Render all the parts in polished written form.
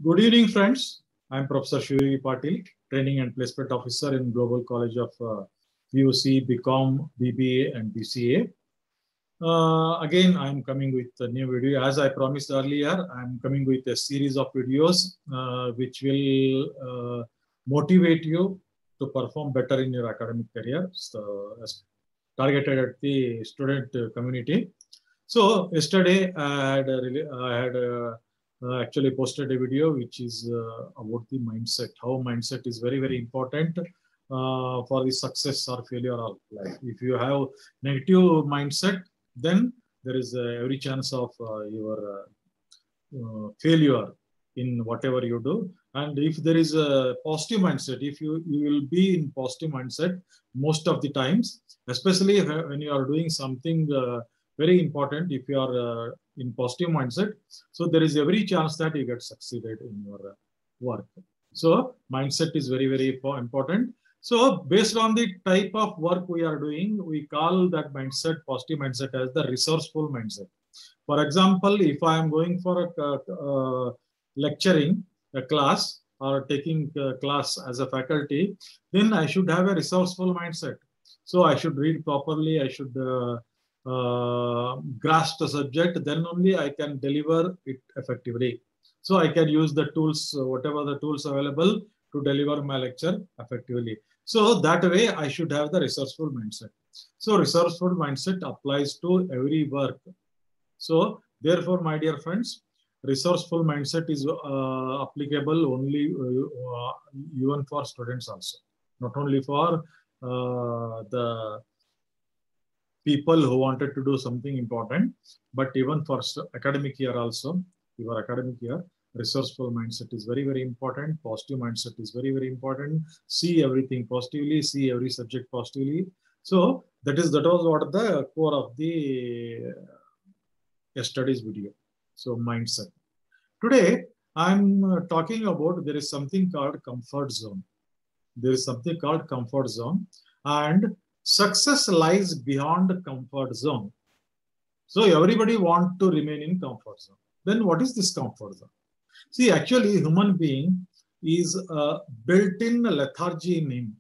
Good evening, friends. I'm Professor Shivyogi Patil, Training and Placement Officer in Global College of PUC, BCom, BBA, and BCA. Again, I'm coming with a new video. As I promised earlier, I'm coming with a series of videos which will motivate you to perform better in your academic career, as targeted at the student community. So yesterday I had actually posted a video which is about the mindset. How mindset is very, very important for the success or failure of life. If you have negative mindset, then there is every chance of your failure in whatever you do. And if there is a positive mindset, if you will be in positive mindset most of the times, especially when you are doing something very important, if you are in positive mindset, so there is every chance that you get succeeded in your work. So mindset is very, very important. So based on the type of work we are doing, we call that mindset, positive mindset, as the resourceful mindset. For example, if I am going for lecturing a class or taking a class as a faculty, then I should have a resourceful mindset. So I should read properly. I should grasp the subject. Then only I can deliver it effectively. So I can use the tools, whatever the tools available, to deliver my lecture effectively. So that way I should have the resourceful mindset. So resourceful mindset applies to every work. So therefore, my dear friends, resourceful mindset is applicable only even for students also, not only for the people who wanted to do something important, but even for academic year also, your academic year, resourceful mindset is very, very important. Positive mindset is very, very important. See everything positively, see every subject positively. So that was what the core of the yesterday's video. So mindset. Today, I'm talking about there is something called comfort zone. There is something called comfort zone, and success lies beyond comfort zone. So everybody wants to remain in comfort zone. Then what is this comfort zone? See, actually, human being is a built-in lethargy in him.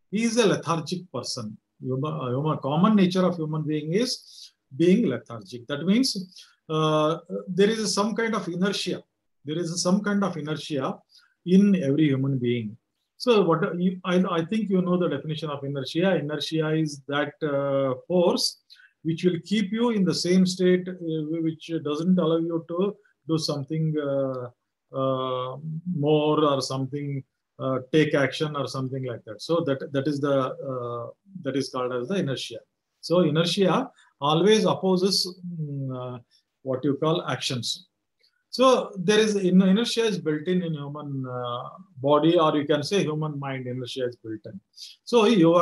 He is a lethargic person. Common nature of human being is being lethargic. That means there is some kind of inertia. There is some kind of inertia in every human being. So what I think you know the definition of inertia. Inertia is that force which will keep you in the same state, which doesn't allow you to do something more or something, take action or something like that. So that is called as the inertia. So inertia always opposes what you call actions. So there is inertia is built in human body, or you can say human mind. Inertia is built in. So you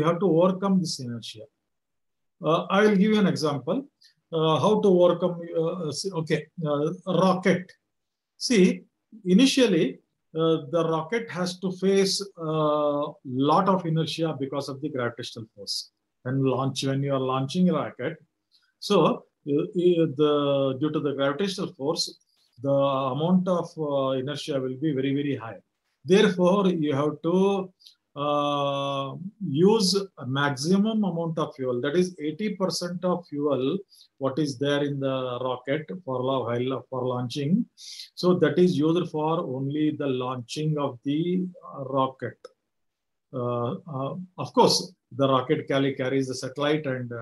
have to overcome this inertia. I will give you an example. How to overcome? Rocket. See, initially the rocket has to face a lot of inertia because of the gravitational force. When you are launching a rocket, so due to the gravitational force, the amount of inertia will be very, very high. Therefore, you have to use a maximum amount of fuel. That is 80% of fuel, what is there in the rocket for launching. So that is used for only the launching of the rocket. Of course, the rocket carries the satellite and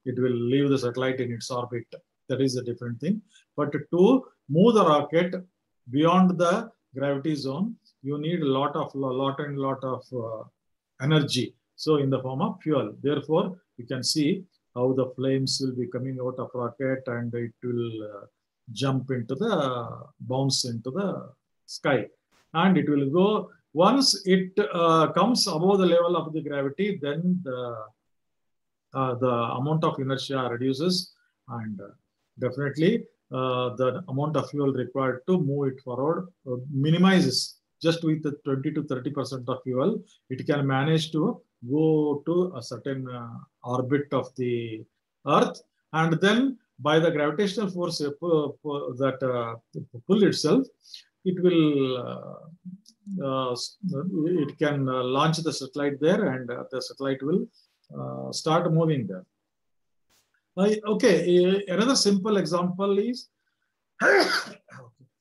it will leave the satellite in its orbit. That is a different thing. But to move the rocket beyond the gravity zone, you need a lot of energy. So in the form of fuel. Therefore, you can see how the flames will be coming out of rocket and it will bounce into the sky. And it will go, once it comes above the level of the gravity, then the amount of inertia reduces, and definitely the amount of fuel required to move it forward minimizes. Just with the 20 to 30% of fuel, it can manage to go to a certain orbit of the Earth, and then by the gravitational force that pull itself, it will it can launch the satellite there, and the satellite will start moving there. Okay, another simple example is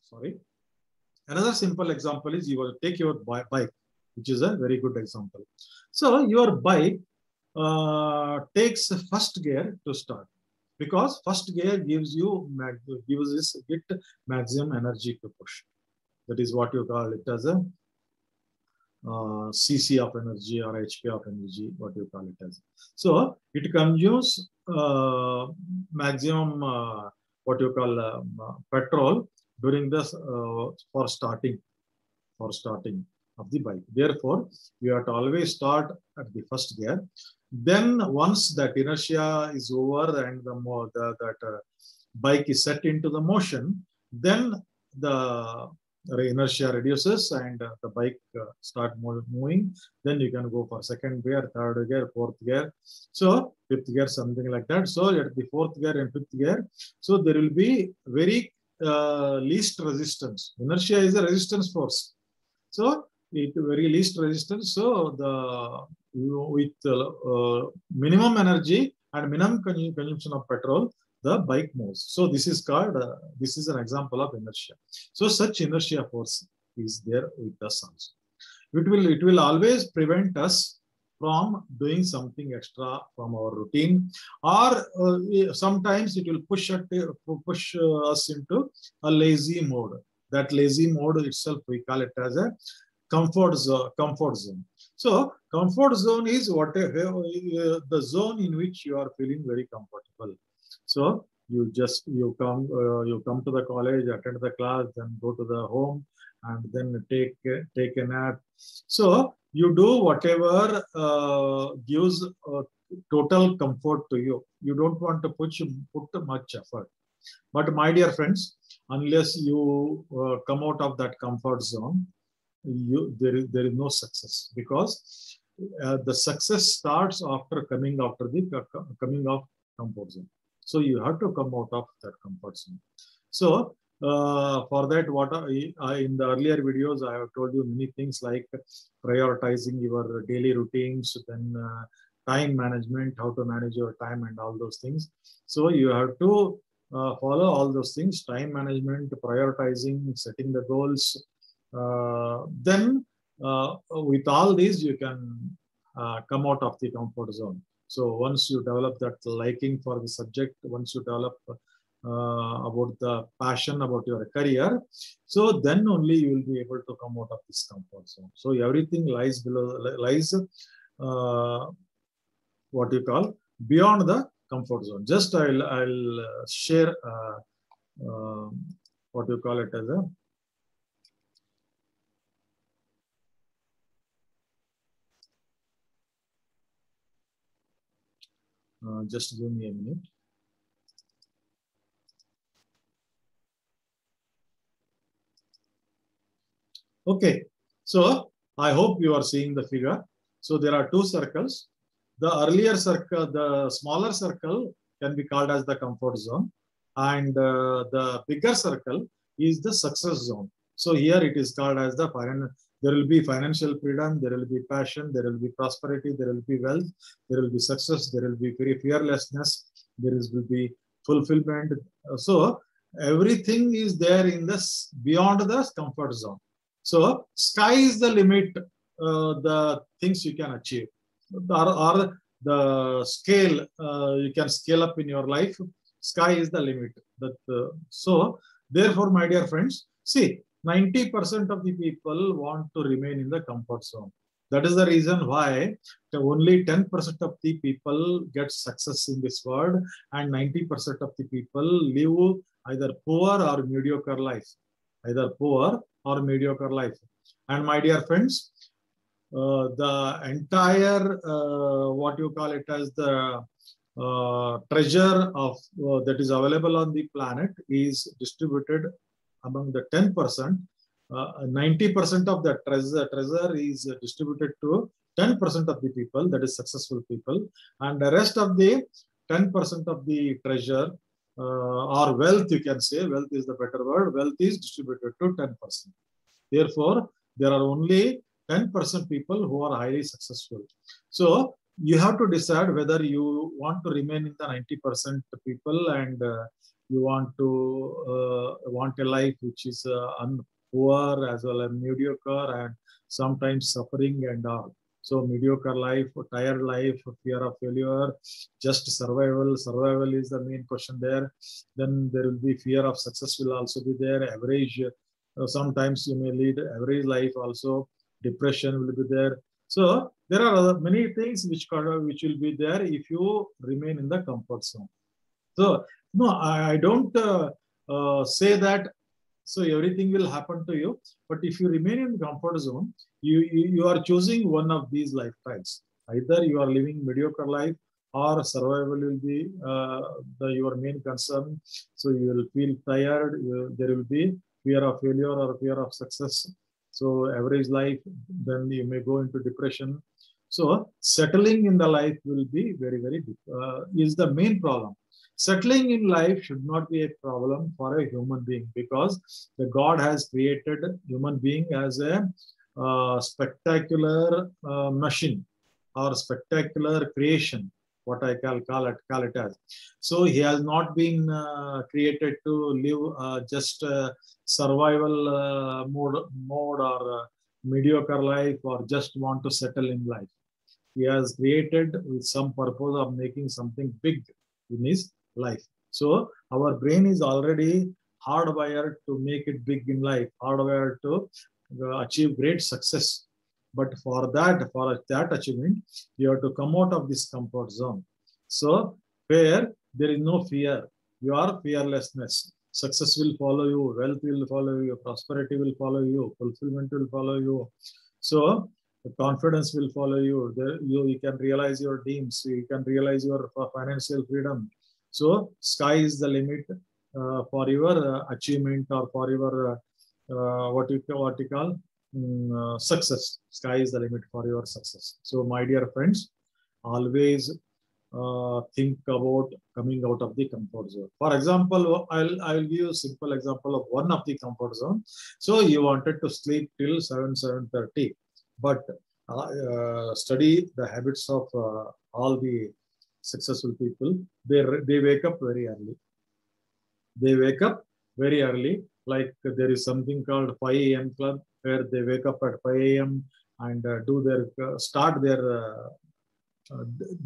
sorry. Another simple example is you will take your bike, which is a very good example. So your bike takes first gear to start, because first gear gives it maximum energy to push. That is what you call it as a CC of energy or HP of energy, what you call it as. So it consumes maximum what you call petrol during this for starting of the bike. Therefore, you have to always start at the first gear. Then once that inertia is over and that bike is set into the motion, then the inertia reduces and the bike start moving. Then you can go for second gear, third gear, fourth gear, so fifth gear, something like that. So at the fourth gear and fifth gear, so there will be very least resistance. Inertia is a resistance force, so it very least resistance. So the with minimum energy and minimum consumption of petrol, the bike moves. So this is called, this is an example of inertia. So such inertia force is there with us also. It will always prevent us from doing something extra from our routine, or sometimes it will push us into a lazy mode. That lazy mode itself, we call it as a comfort zone. So comfort zone is the zone in which you are feeling very comfortable. So you come to the college, attend the class, then go to the home, and then take a nap. So you do whatever gives total comfort to you. You don't want to put much effort. But my dear friends, unless you come out of that comfort zone, there is no success, because the success starts after coming out comfort zone. So you have to come out of that comfort zone. So for that, what in the earlier videos, I have told you many things like prioritizing your daily routines, then time management, how to manage your time and all those things. So you have to follow all those things: time management, prioritizing, setting the goals. Then with all these, you can come out of the comfort zone. So once you develop that liking for the subject, once you develop about the passion about your career, so then only you will be able to come out of this comfort zone. So everything lies what you call beyond the comfort zone. Just I'll share what you call it as a just give me a minute. Okay, so I hope you are seeing the figure. So there are two circles. The earlier circle, the smaller circle can be called as the comfort zone, and the bigger circle is the success zone. So here it is called as the there will be financial freedom, there will be passion, there will be prosperity, there will be wealth, there will be success, there will be very fearlessness, there will be fulfillment. So everything is there in this beyond the comfort zone. So sky is the limit, the things you can achieve, or the scale you can scale up in your life. Sky is the limit. So therefore, my dear friends, see, 90% of the people want to remain in the comfort zone. That is the reason why only 10% of the people get success in this world, and 90% of the people live either poor or mediocre life. Either poor or mediocre life. And my dear friends, the entire what you call it as the treasure of that is available on the planet is distributed among the 10%. 90% of the treasure is distributed to 10% of the people, that is successful people, and the rest of the 10% of the treasure or wealth, you can say, wealth is the better word, wealth is distributed to 10%. Therefore, there are only 10% people who are highly successful. So you have to decide whether you want to remain in the 90% people and you want a life which is poor as well as mediocre and sometimes suffering and all. So mediocre life, tired life, fear of failure, just survival. Survival is the main question there. Then there will be fear of success will also be there. Average, sometimes you may lead average life also. Depression will be there. So there are many things which will be there if you remain in the comfort zone. So no, I don't say that so everything will happen to you. But if you remain in comfort zone, you are choosing one of these lifestyles. Either you are living mediocre life or survival will be your main concern. So you will feel tired. There will be fear of failure or fear of success. So average life, then you may go into depression. So settling in the life will be very, very is the main problem. Settling in life should not be a problem for a human being because the God has created human being as a spectacular machine or spectacular creation, what I call it as. So he has not been created to live just survival mode or mediocre life or just want to settle in life. He has created with some purpose of making something big in his life. So our brain is already hardwired to make it big in life, hardwired to achieve great success. But for that achievement, you have to come out of this comfort zone. So where there is no fear, your fearlessness, success will follow you, wealth will follow you, prosperity will follow you, fulfillment will follow you. So confidence will follow you. You can realize your dreams. You can realize your financial freedom. So sky is the limit for your achievement or for your what you call success. Sky is the limit for your success. So my dear friends, always think about coming out of the comfort zone. For example, I'll give you a simple example of one of the comfort zone. So you wanted to sleep till 7:30, but study the habits of all the successful people. They wake up very early. They wake up very early. Like there is something called 5 a.m. club where they wake up at 5 a.m. and do their start their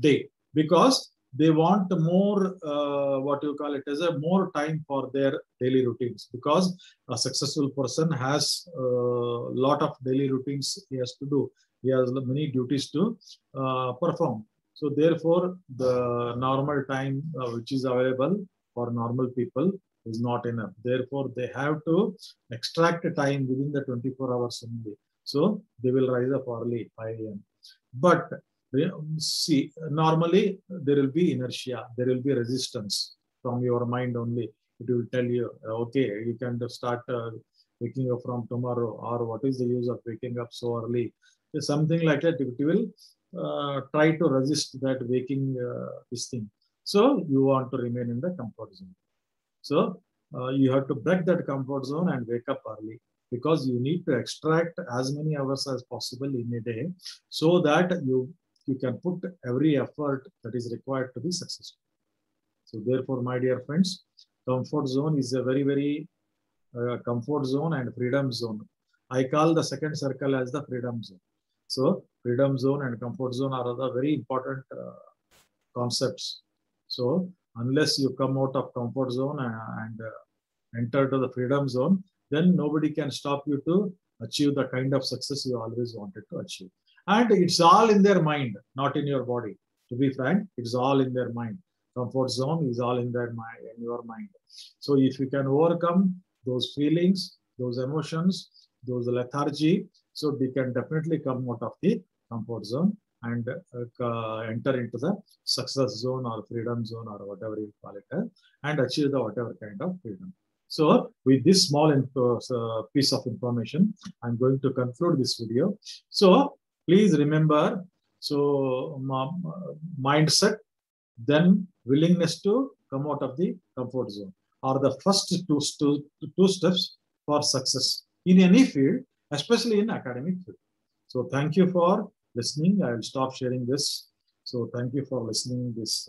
day because they want more what you call it as a more time for their daily routines because a successful person has a lot of daily routines he has to do. He has many duties to perform. So therefore, the normal time which is available for normal people is not enough. Therefore, they have to extract a time within the 24 hours only. So they will rise up early, 5 a.m. But see, normally there will be inertia, there will be resistance from your mind only. It will tell you, okay, you can start waking up from tomorrow, or what is the use of waking up so early? So something like that, it will try to resist that waking this thing. So you want to remain in the comfort zone. So you have to break that comfort zone and wake up early because you need to extract as many hours as possible in a day so that you can put every effort that is required to be successful. So therefore, my dear friends, comfort zone is a very, very comfort zone and freedom zone. I call the second circle as the freedom zone. So freedom zone and comfort zone are the very important concepts. So unless you come out of comfort zone and enter to the freedom zone, then nobody can stop you to achieve the kind of success you always wanted to achieve. And it's all in their mind, not in your body. To be frank, it's all in their mind. Comfort zone is all in their mind, in your mind. So if you can overcome those feelings, those emotions, those lethargy, so they can definitely come out of the comfort zone and enter into the success zone or freedom zone or whatever you call it, and achieve the whatever kind of freedom. So with this small piece of information, I'm going to conclude this video. So please remember, so mindset, then willingness to come out of the comfort zone are the first two steps for success in any field, especially in academic field. So thank you for listening. I will stop sharing this. So thank you for listening this.